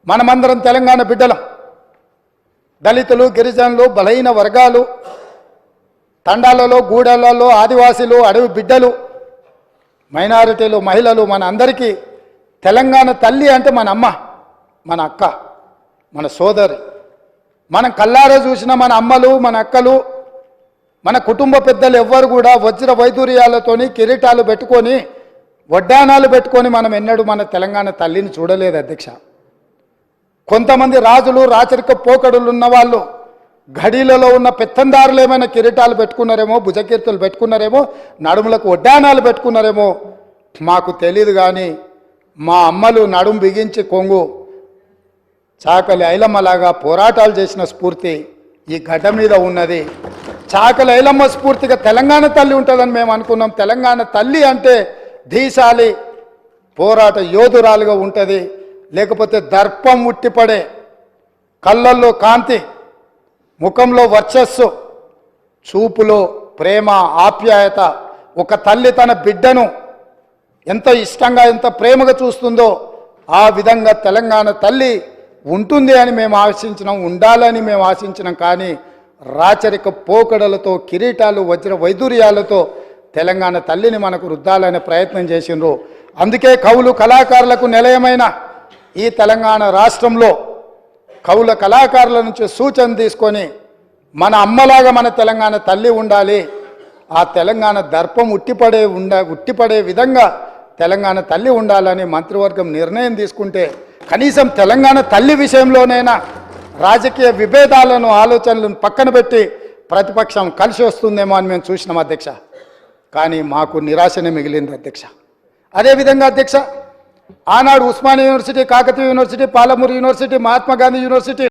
మనమందరం తెలంగాణ బిడ్డలం. దళితులు, గిరిజనులు, బలహీన వర్గాలు, తండాలలో, గూడలలో, ఆదివాసీలు, అడవి బిడ్డలు, మైనారిటీలు, మహిళలు, మన అందరికీ తెలంగాణ తల్లి అంటే మన అమ్మ, మన అక్క, మన సోదరి. మనం కల్లారా చూసిన మన అమ్మలు, మన అక్కలు, మన కుటుంబ పెద్దలు ఎవ్వరు కూడా వజ్ర వైదూర్యాలతోని కిరీటాలు పెట్టుకొని, వడ్డానాలు పెట్టుకొని మనం ఎన్నడూ మన తెలంగాణ తల్లిని చూడలేదు అధ్యక్ష. కొంతమంది రాజులు, రాచరిక పోకడులు ఉన్న వాళ్ళు గడిలలో ఉన్న పెత్తందారులు ఏమైనా కిరీటాలు పెట్టుకున్నారేమో, భుజకీర్తులు పెట్టుకున్నారేమో, నడుములకు వడ్డానాలు పెట్టుకున్నారేమో మాకు తెలియదు. కానీ మా అమ్మలు నడుము బిగించి కొంగు చాకలి ఐలమ్మలాగా పోరాటాలు చేసిన స్ఫూర్తి ఈ గడ్డ మీద ఉన్నది. చాకలి ఐలమ్మ స్ఫూర్తిగా తెలంగాణ తల్లి ఉంటుందని మేము అనుకున్నాం. తెలంగాణ తల్లి అంటే ధీశాలి పోరాట యోధురాలుగా ఉంటుంది. లేకపోతే దర్పం ఉట్టిపడే, కళ్ళల్లో కాంతి, ముఖంలో వర్చస్సు, చూపులో ప్రేమ, ఆప్యాయత. ఒక తల్లి తన బిడ్డను ఎంత ఇష్టంగా, ఎంత ప్రేమగా చూస్తుందో ఆ విధంగా తెలంగాణ తల్లి ఉంటుంది అని మేము ఆశించినాం, ఉండాలని మేము ఆశించినాం. కానీ రాచరిక పోకడలతో, కిరీటాలు, వజ్ర వైదూర్యాలతో తెలంగాణ తల్లిని మనకు రుద్దాలనే ప్రయత్నం చేసిండ్రు. అందుకే కవులు, కళాకారులకు నిలయమైన ఈ తెలంగాణ రాష్ట్రంలో కవుల, కళాకారుల నుంచి సూచన తీసుకొని మన అమ్మలాగా మన తెలంగాణ తల్లి ఉండాలి, ఆ తెలంగాణ దర్పం ఉట్టిపడే విధంగా తెలంగాణ తల్లి ఉండాలని మంత్రివర్గం నిర్ణయం తీసుకుంటే కనీసం తెలంగాణ తల్లి విషయంలోనైనా రాజకీయ విభేదాలను, ఆలోచనలను పక్కన పెట్టి ప్రతిపక్షం కలిసి వస్తుందేమో అని మేము చూసినాం అధ్యక్ష. కానీ మాకు నిరాశనే మిగిలింది అధ్యక్ష. అదేవిధంగా అధ్యక్ష, ఆనాడు Osmania university, Kakatiya university, Palamuru university, Mahatma Gandhi university